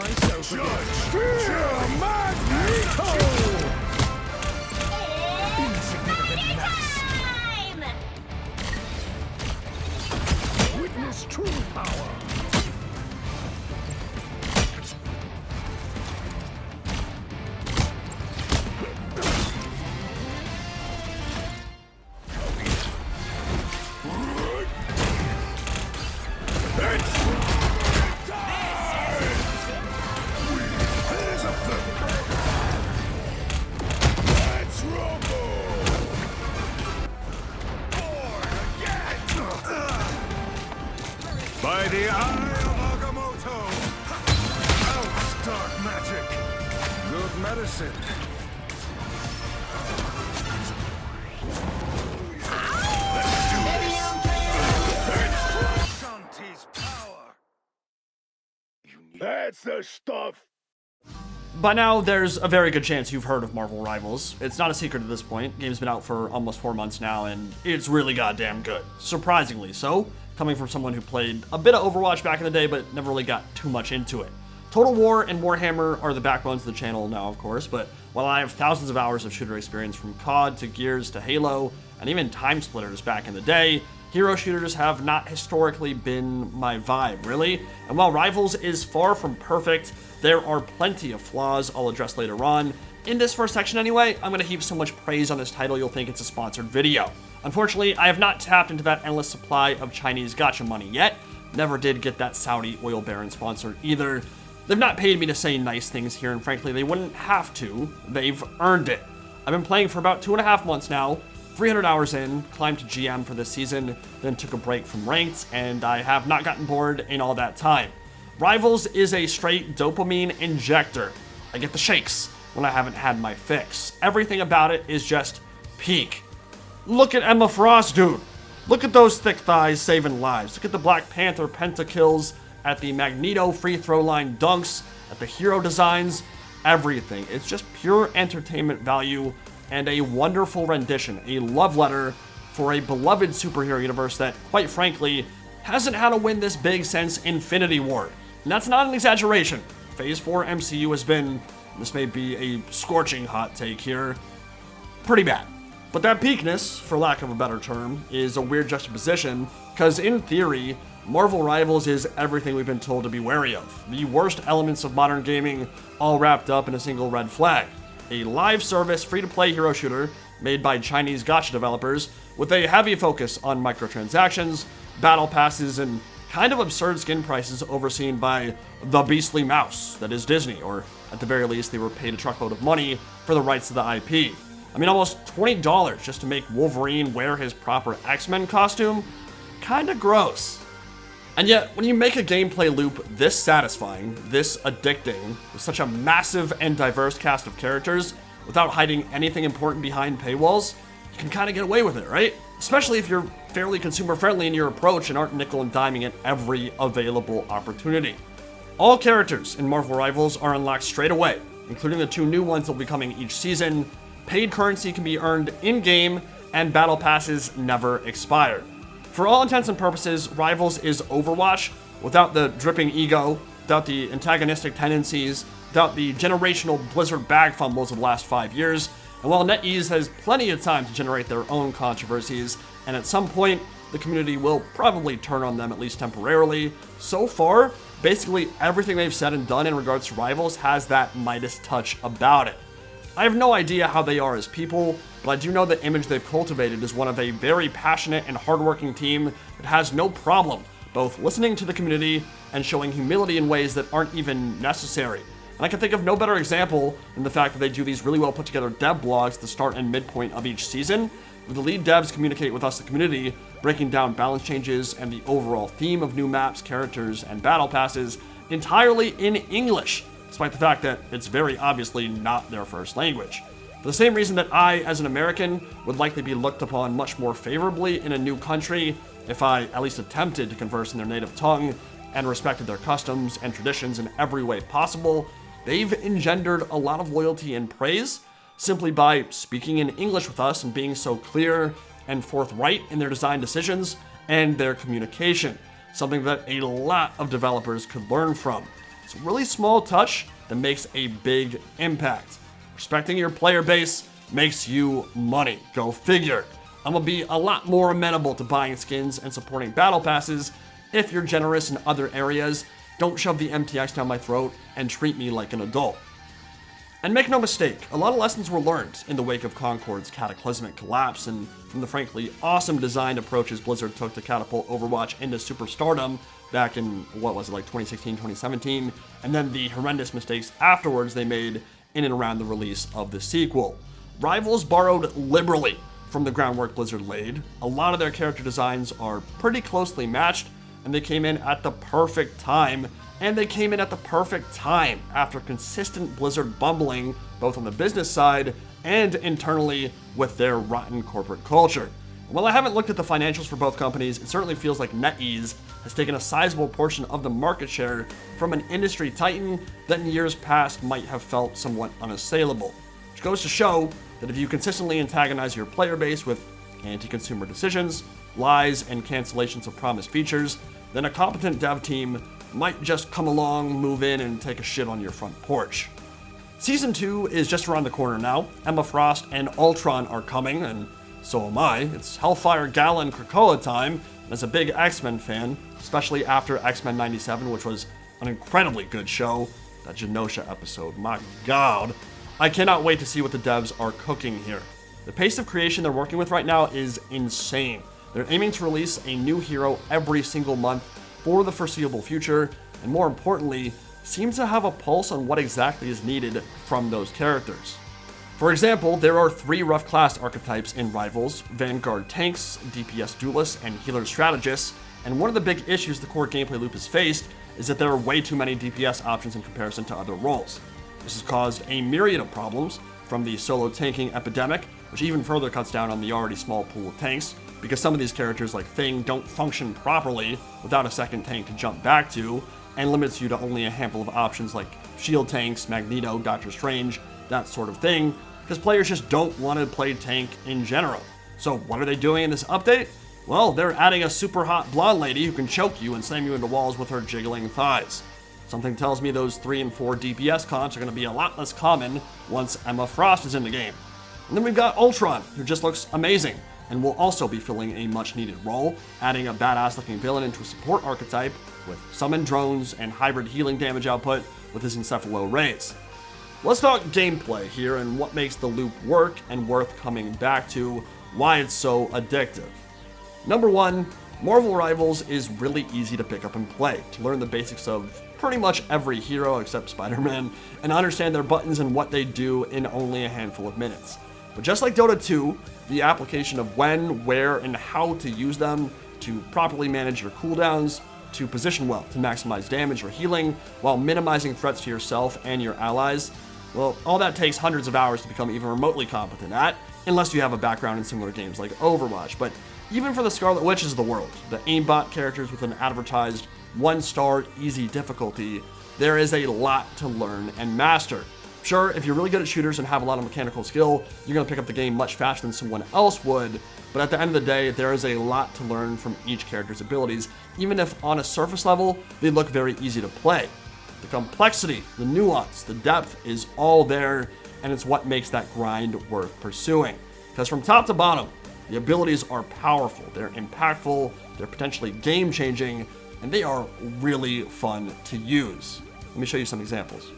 myself again. Fear Magneto! Insignificant mess. Witness true power. By the eye of Agamotto! Out, dark magic! Good medicine. Shanti's power! That's the stuff! By now, there's a very good chance you've heard of Marvel Rivals. It's not a secret at this point. Game's been out for almost 4 months now, and it's really goddamn good. Surprisingly so, coming from someone who played a bit of Overwatch back in the day, but never really got too much into it. Total War and Warhammer are the backbones of the channel now, of course, but while I have thousands of hours of shooter experience from COD to Gears to Halo, and even Time Splitters back in the day, hero shooters have not historically been my vibe, really. And while Rivals is far from perfect, there are plenty of flaws I'll address later on. In this first section anyway, I'm going to heap so much praise on this title you'll think it's a sponsored video. Unfortunately, I have not tapped into that endless supply of Chinese gacha money yet. Never did get that Saudi oil baron sponsor either. They've not paid me to say nice things here, and frankly, they wouldn't have to. They've earned it. I've been playing for about 2.5 months now, 300 hours in, climbed to GM for this season, then took a break from ranked, and I have not gotten bored in all that time. Rivals is a straight dopamine injector. I get the shakes when I haven't had my fix. Everything about it is just peak. Look at Emma Frost, dude. Look at those thick thighs saving lives. Look at the Black Panther pentakills, at the Magneto free throw line dunks, at the hero designs, everything. It's just pure entertainment value and a wonderful rendition, a love letter for a beloved superhero universe that, quite frankly, hasn't had a win this big since Infinity War. And that's not an exaggeration. Phase 4 MCU has been, this may be a scorching hot take here, pretty bad. But that peakness, for lack of a better term, is a weird juxtaposition, because in theory, Marvel Rivals is everything we've been told to be wary of. The worst elements of modern gaming all wrapped up in a single red flag. A live service free-to-play hero shooter made by Chinese gacha developers with a heavy focus on microtransactions, battle passes, and kind of absurd skin prices overseen by the beastly mouse that is Disney, or at the very least they were paid a truckload of money for the rights to the IP. I mean, almost $20 just to make Wolverine wear his proper X-Men costume? Kinda gross. And yet, when you make a gameplay loop this satisfying, this addicting, with such a massive and diverse cast of characters, without hiding anything important behind paywalls, you can kind of get away with it, right? Especially if you're fairly consumer-friendly in your approach and aren't nickel and diming at every available opportunity. All characters in Marvel Rivals are unlocked straight away, including the 2 new ones that will be coming each season. Paid currency can be earned in-game, and battle passes never expire. For all intents and purposes, Rivals is Overwatch without the dripping ego, without the antagonistic tendencies, without the generational Blizzard bag fumbles of the last 5 years, and while NetEase has plenty of time to generate their own controversies, and at some point, the community will probably turn on them at least temporarily, so far, basically everything they've said and done in regards to Rivals has that Midas touch about it. I have no idea how they are as people, but I do know the image they've cultivated is one of a very passionate and hardworking team that has no problem both listening to the community and showing humility in ways that aren't even necessary. And I can think of no better example than the fact that they do these really well put together dev blogs at the start and midpoint of each season, where the lead devs communicate with us, the community, breaking down balance changes and the overall theme of new maps, characters, and battle passes entirely in English, despite the fact that it's very obviously not their first language. For the same reason that I, as an American, would likely be looked upon much more favorably in a new country if I at least attempted to converse in their native tongue and respected their customs and traditions in every way possible, they've engendered a lot of loyalty and praise simply by speaking in English with us and being so clear and forthright in their design decisions and their communication, something that a lot of developers could learn from. So It's a really small touch that makes a big impact. Respecting your player base makes you money. Go figure. I'm gonna be a lot more amenable to buying skins and supporting battle passes if you're generous in other areas. Don't shove the MTX down my throat and treat me like an adult. And make no mistake, a lot of lessons were learned in the wake of Concord's cataclysmic collapse and from the frankly awesome designed approaches Blizzard took to catapult Overwatch into superstardom back in, 2016, 2017, and then the horrendous mistakes afterwards they made in and around the release of the sequel. Rivals borrowed liberally from the groundwork Blizzard laid. A lot of their character designs are pretty closely matched, and they came in at the perfect time. And they came in at the perfect time after consistent Blizzard bumbling, both on the business side and internally with their rotten corporate culture. While I haven't looked at the financials for both companies, it certainly feels like NetEase has taken a sizable portion of the market share from an industry titan that in years past might have felt somewhat unassailable. Which goes to show that if you consistently antagonize your player base with anti-consumer decisions, lies, and cancellations of promised features, then a competent dev team might just come along, move in, and take a shit on your front porch. Season 2 is just around the corner now. Emma Frost and Ultron are coming, and so am I. It's Hellfire Gala and Krakoa time. As a big X-Men fan, especially after X-Men 97, which was an incredibly good show, that Genosha episode, my god. I cannot wait to see what the devs are cooking here. The pace of creation they're working with right now is insane. They're aiming to release a new hero every single month for the foreseeable future, and more importantly, seem to have a pulse on what exactly is needed from those characters. For example, there are 3 rough class archetypes in Rivals: Vanguard tanks, DPS duelists, and healer strategists, and one of the big issues the core gameplay loop has faced is that there are way too many DPS options in comparison to other roles. This has caused a myriad of problems, from the solo tanking epidemic, which even further cuts down on the already small pool of tanks, because some of these characters like Thing don't function properly without a second tank to jump back to, and limits you to only a handful of options like shield tanks, Magneto, Doctor Strange, that sort of thing, because players just don't want to play tank in general. So what are they doing in this update? Well, they're adding a super hot blonde lady who can choke you and slam you into walls with her jiggling thighs. Something tells me those 3 and 4 DPS comps are going to be a lot less common once Emma Frost is in the game. And then we've got Ultron, who just looks amazing, and will also be filling a much needed role, adding a badass looking villain into a support archetype with summoned drones and hybrid healing damage output with his Encephalo rays. Let's talk gameplay here and what makes the loop work and worth coming back to, why it's so addictive. Number 1, Marvel Rivals is really easy to pick up and play, to learn the basics of pretty much every hero except Spider-Man, and understand their buttons and what they do in only a handful of minutes. But just like Dota 2, the application of when, where, and how to use them to properly manage your cooldowns, to position well to maximize damage or healing, while minimizing threats to yourself and your allies, well, all that takes hundreds of hours to become even remotely competent at, unless you have a background in similar games like Overwatch. But even for the Scarlet Witches of the world, the aimbot characters with an advertised 1-star easy difficulty, there is a lot to learn and master. Sure, if you're really good at shooters and have a lot of mechanical skill, you're going to pick up the game much faster than someone else would, but at the end of the day, there is a lot to learn from each character's abilities, even if on a surface level, they look very easy to play. The complexity, the nuance, the depth is all there, and it's what makes that grind worth pursuing. Because from top to bottom, the abilities are powerful, they're impactful, they're potentially game-changing, and they are really fun to use. Let me show you some examples.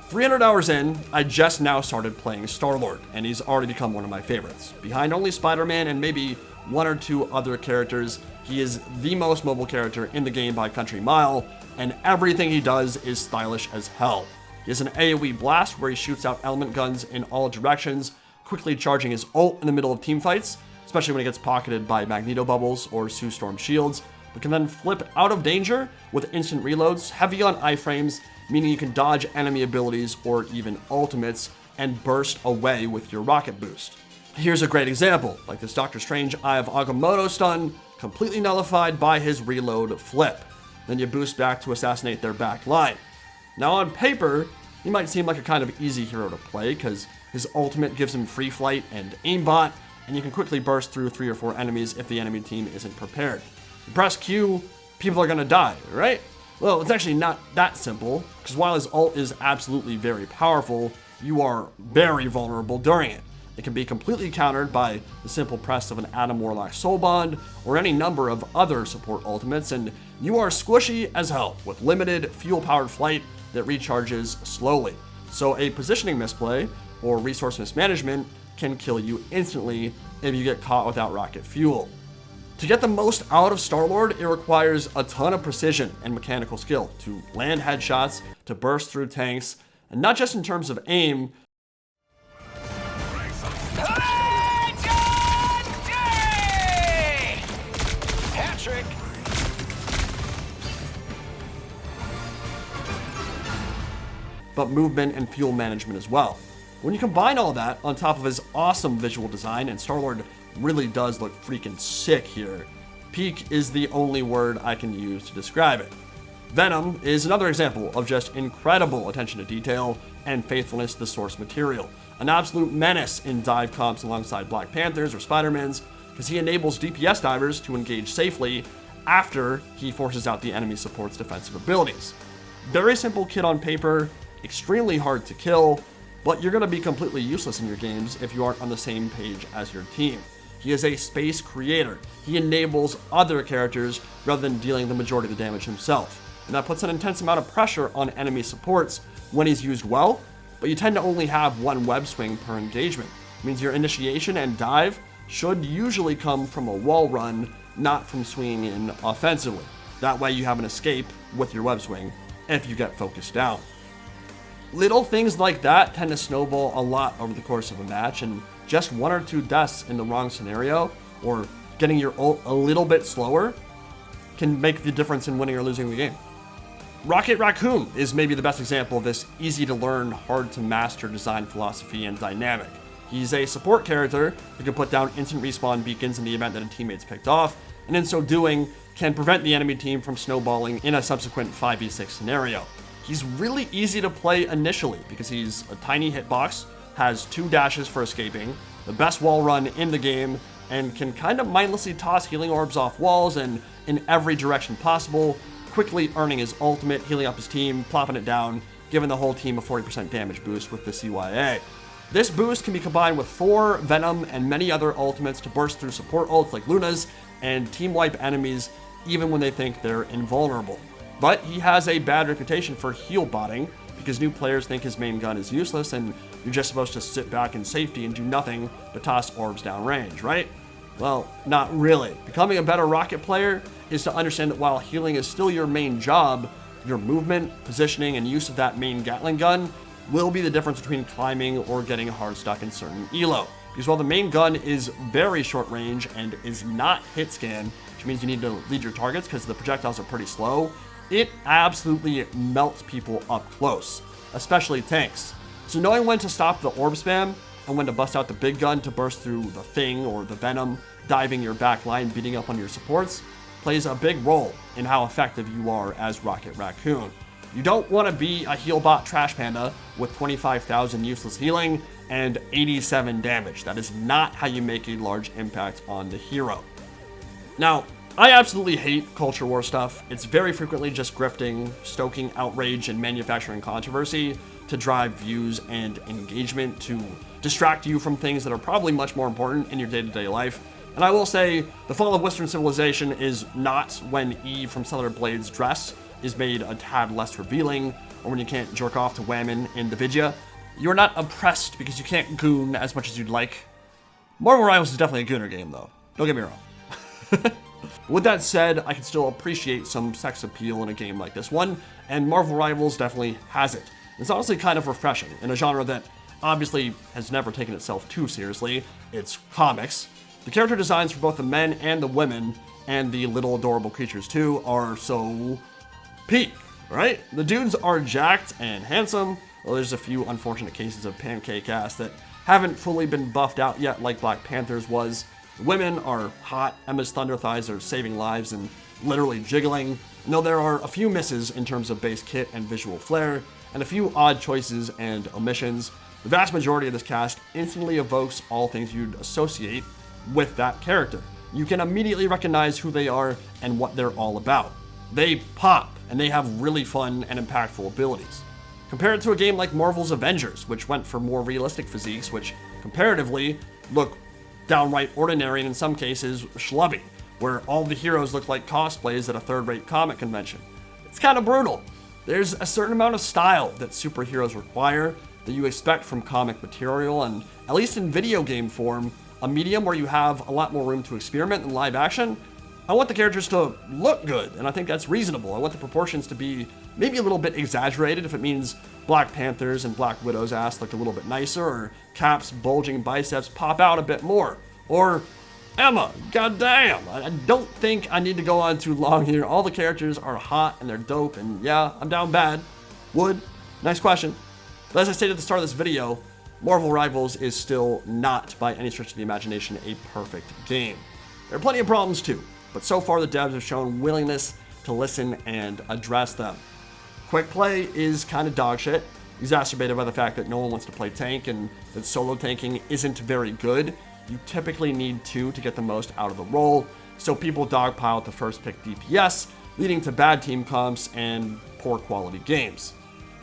300 hours in, I just now started playing Star-Lord, and he's already become one of my favorites. Behind only Spider-Man and maybe 1 or 2 other characters, he is the most mobile character in the game by country mile, and everything he does is stylish as hell. He has an AoE blast where he shoots out element guns in all directions, quickly charging his ult in the middle of teamfights, especially when he gets pocketed by Magneto bubbles or Sue Storm shields, but can then flip out of danger with instant reloads, heavy on iframes, meaning you can dodge enemy abilities or even ultimates and burst away with your rocket boost. Here's a great example, like this Doctor Strange Eye of Agamotto stun, completely nullified by his reload flip. Then you boost back to assassinate their back line. Now on paper, he might seem like a kind of easy hero to play because his ultimate gives him free flight and aimbot, and you can quickly burst through 3 or 4 enemies if the enemy team isn't prepared. You press Q, people are gonna die, right? Well, it's actually not that simple, because while his ult is absolutely very powerful, you are very vulnerable during it. It can be completely countered by the simple press of an Adam Warlock Soul Bond, or any number of other support ultimates, and you are squishy as hell, with limited fuel-powered flight that recharges slowly. So a positioning misplay, or resource mismanagement, can kill you instantly if you get caught without rocket fuel. To get the most out of Star-Lord, it requires a ton of precision and mechanical skill to land headshots, to burst through tanks, and not just in terms of aim, Patrick! but movement and fuel management as well. When you combine all that on top of his awesome visual design, and Star-Lord really does look freaking sick here, peak is the only word I can use to describe it. Venom is another example of just incredible attention to detail and faithfulness to the source material. An absolute menace in dive comps alongside Black Panthers or Spider-Mans, because he enables DPS divers to engage safely after he forces out the enemy support's defensive abilities. Very simple kit on paper, extremely hard to kill, but you're going to be completely useless in your games if you aren't on the same page as your team. He is a space creator. He enables other characters rather than dealing the majority of the damage himself. And that puts an intense amount of pressure on enemy supports when he's used well, but you tend to only have one web swing per engagement. It means your initiation and dive should usually come from a wall run, not from swinging in offensively. That way you have an escape with your web swing if you get focused down. Little things like that tend to snowball a lot over the course of a match, and just 1 or 2 deaths in the wrong scenario, or getting your ult a little bit slower, can make the difference in winning or losing the game. Rocket Raccoon is maybe the best example of this easy to learn, hard to master design philosophy and dynamic. He's a support character who can put down instant respawn beacons in the event that a teammate's picked off, and in so doing, can prevent the enemy team from snowballing in a subsequent 5v6 scenario. He's really easy to play initially because he's a tiny hitbox, has 2 dashes for escaping, the best wall run in the game, and can kind of mindlessly toss healing orbs off walls and in every direction possible, quickly earning his ultimate, healing up his team, plopping it down, giving the whole team a 40% damage boost with the CYA. This boost can be combined with 4 Venom and many other ultimates to burst through support ults like Luna's and team wipe enemies even when they think they're invulnerable. But he has a bad reputation for heal botting because new players think his main gun is useless and you're just supposed to sit back in safety and do nothing but toss orbs down range, right? Well, not really. Becoming a better Rocket player is to understand that while healing is still your main job, your movement, positioning, and use of that main Gatling gun will be the difference between climbing or getting hard stuck in certain elo. Because while the main gun is very short range and is not hit scan, which means you need to lead your targets because the projectiles are pretty slow, it absolutely melts people up close, especially tanks. So knowing when to stop the orb spam and when to bust out the big gun to burst through the Thing or the Venom, diving your back line, beating up on your supports, plays a big role in how effective you are as Rocket Raccoon. You don't want to be a heal bot trash panda with 25,000 useless healing and 87 damage. That is not how you make a large impact on the hero. Now, I absolutely hate culture war stuff. It's very frequently just grifting, stoking outrage, and manufacturing controversy to drive views and engagement to distract you from things that are probably much more important in your day-to-day life. And I will say, the fall of Western civilization is not when Eve from Stellar Blade's dress is made a tad less revealing, or when you can't jerk off to Whammon in the Vidya. You're not oppressed because you can't goon as much as you'd like. Marvel Rivals is definitely a gooner game, though. Don't get me wrong. With that said, I can still appreciate some sex appeal in a game like this one, and Marvel Rivals definitely has it. It's honestly kind of refreshing in a genre that obviously has never taken itself too seriously. It's comics. The character designs for both the men and the women, and the little adorable creatures too, are so peak, right? The dudes are jacked and handsome, well, there's a few unfortunate cases of pancake ass that haven't fully been buffed out yet like Black Panther's was. The women are hot, Emma's thunder thighs are saving lives and literally jiggling, and though there are a few misses in terms of base kit and visual flair, and a few odd choices and omissions, the vast majority of this cast instantly evokes all things you'd associate with that character. You can immediately recognize who they are and what they're all about. They pop, and they have really fun and impactful abilities. Compare it to a game like Marvel's Avengers, which went for more realistic physiques, which comparatively look downright ordinary and in some cases schlubby, where all the heroes look like cosplays at a third-rate comic convention. It's kind of brutal. There's a certain amount of style that superheroes require that you expect from comic material, and at least in video game form, a medium where you have a lot more room to experiment than live action, I want the characters to look good, and I think that's reasonable. I want the proportions to be maybe a little bit exaggerated if it means Black Panther's and Black Widow's ass look a little bit nicer, or Cap's bulging biceps pop out a bit more, or Emma, goddamn. I don't think I need to go on too long here. All the characters are hot and they're dope, and yeah, I'm down bad. Would. Nice question. But as I stated at the start of this video, Marvel Rivals is still not, by any stretch of the imagination, a perfect game. There are plenty of problems too, but so far the devs have shown willingness to listen and address them. Quick play is kind of dog shit, exacerbated by the fact that no one wants to play tank and that solo tanking isn't very good. You typically need two to get the most out of the role, so people dogpile at the first pick DPS, leading to bad team comps and poor quality games.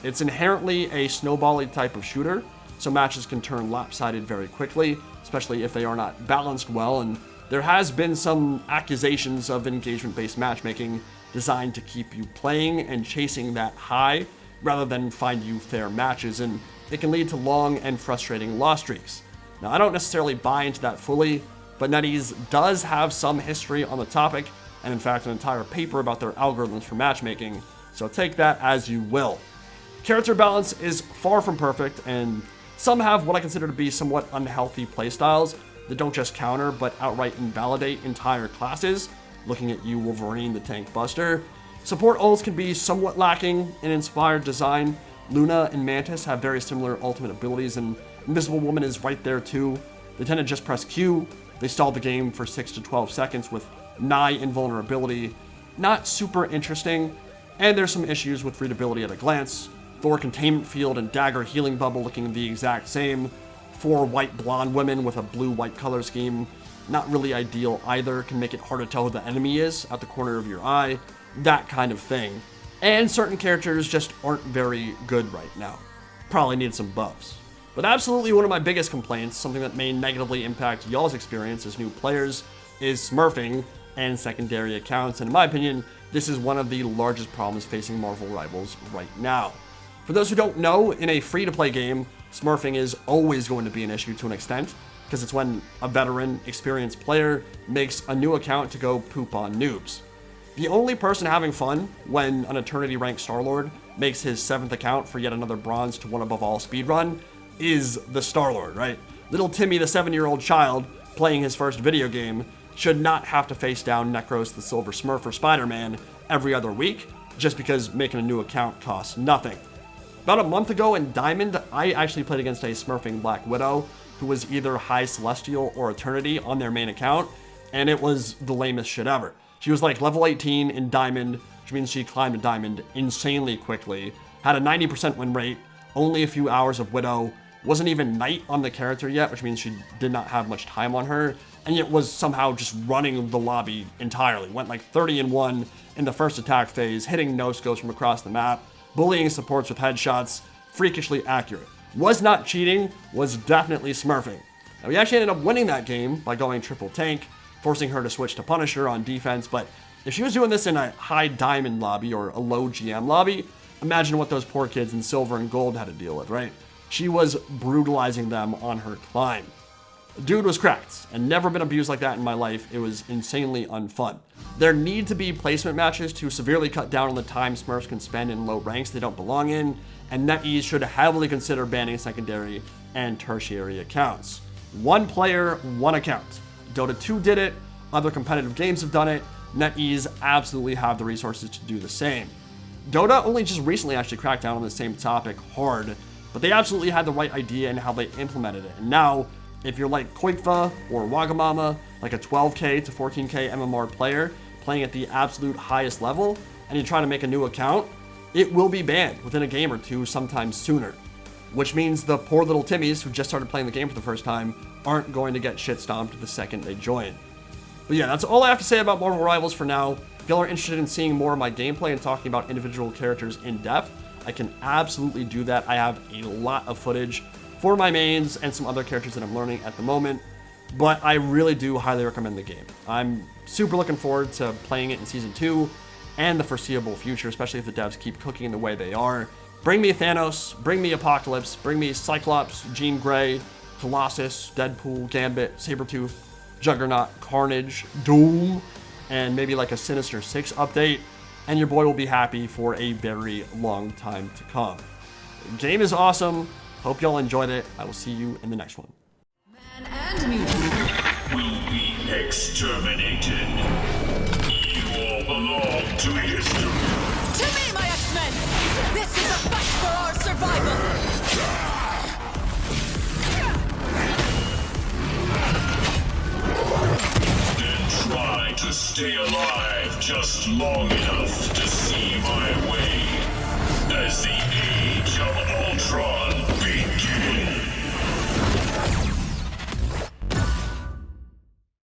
It's inherently a snowbally type of shooter, so matches can turn lopsided very quickly, especially if they are not balanced well, and there has been some accusations of engagement-based matchmaking designed to keep you playing and chasing that high rather than find you fair matches, and it can lead to long and frustrating loss streaks. Now, I don't necessarily buy into that fully, but NetEase does have some history on the topic, and in fact an entire paper about their algorithms for matchmaking, so take that as you will. Character balance is far from perfect, and some have what I consider to be somewhat unhealthy playstyles that don't just counter, but outright invalidate entire classes. Looking at you, Wolverine, the Tank Buster. Support ults can be somewhat lacking in inspired design. Luna and Mantis have very similar ultimate abilities, and Invisible Woman is right there too. They tend to just press Q. They stall the game for 6 to 12 seconds with nigh invulnerability. Not super interesting, and there's some issues with readability at a glance. Thor Containment Field and Dagger Healing Bubble looking the exact same. 4 white blonde women with a blue-white color scheme. Not really ideal either, can make it hard to tell who the enemy is at the corner of your eye. That kind of thing. And certain characters just aren't very good right now. Probably need some buffs. But absolutely one of my biggest complaints, something that may negatively impact y'all's experience as new players, is smurfing and secondary accounts, and in my opinion, this is one of the largest problems facing Marvel Rivals right now. For those who don't know, in a free-to-play game, smurfing is always going to be an issue to an extent, because it's when a veteran, experienced player makes a new account to go poop on noobs. The only person having fun when an Eternity-ranked Star-Lord makes his 7th account for yet another bronze to one above all speedrun is the Star-Lord, right? Little Timmy, the 7-year-old child, playing his first video game, should not have to face down Necros the Silver Smurf or Spider-Man every other week, just because making a new account costs nothing. About a month ago in Diamond, I actually played against a smurfing Black Widow, who was either High Celestial or Eternity on their main account, and it was the lamest shit ever. She was like level 18 in Diamond, which means she climbed a Diamond insanely quickly, had a 90% win rate, only a few hours of Widow, wasn't even Knight on the character yet, which means she did not have much time on her, and yet was somehow just running the lobby entirely. Went like 30-1 in the first attack phase, hitting no-scopes from across the map, bullying supports with headshots, freakishly accurate. Was not cheating, was definitely smurfing. Now, we actually ended up winning that game by going triple tank, forcing her to switch to Punisher on defense, but if she was doing this in a high diamond lobby or a low GM lobby, imagine what those poor kids in silver and gold had to deal with, right? She was brutalizing them on her climb. The dude was cracked, and never been abused like that in my life. It was insanely unfun. There need to be placement matches to severely cut down on the time Smurfs can spend in low ranks they don't belong in, and NetEase should heavily consider banning secondary and tertiary accounts. One player, one account. Dota 2 did it, other competitive games have done it, NetEase absolutely have the resources to do the same. Dota only just recently actually cracked down on the same topic hard, but they absolutely had the right idea in how they implemented it, and now, if you're like Koikva or Wagamama, like a 12k to 14k MMR player playing at the absolute highest level, and you try to make a new account, it will be banned within a game or two sometime sooner. Which means the poor little Timmies who just started playing the game for the first time aren't going to get shit stomped the second they join. But yeah, that's all I have to say about Marvel Rivals for now. If y'all are interested in seeing more of my gameplay and talking about individual characters in depth, I can absolutely do that. I have a lot of footage for my mains and some other characters that I'm learning at the moment, but I really do highly recommend the game. I'm super looking forward to playing it in Season 2 and the foreseeable future, especially if the devs keep cooking in the way they are. Bring me Thanos, bring me Apocalypse, bring me Cyclops, Jean Grey, Colossus, Deadpool, Gambit, Sabretooth, Juggernaut, Carnage, Doom, and maybe like a Sinister Six update, and your boy will be happy for a very long time to come. The game is awesome. Hope y'all enjoyed it. I will see you in the next one. Man and mutant Will be exterminated. You all belong to history. To me, my X-Men! This is a fight for our survival! Then try to stay alive just long enough to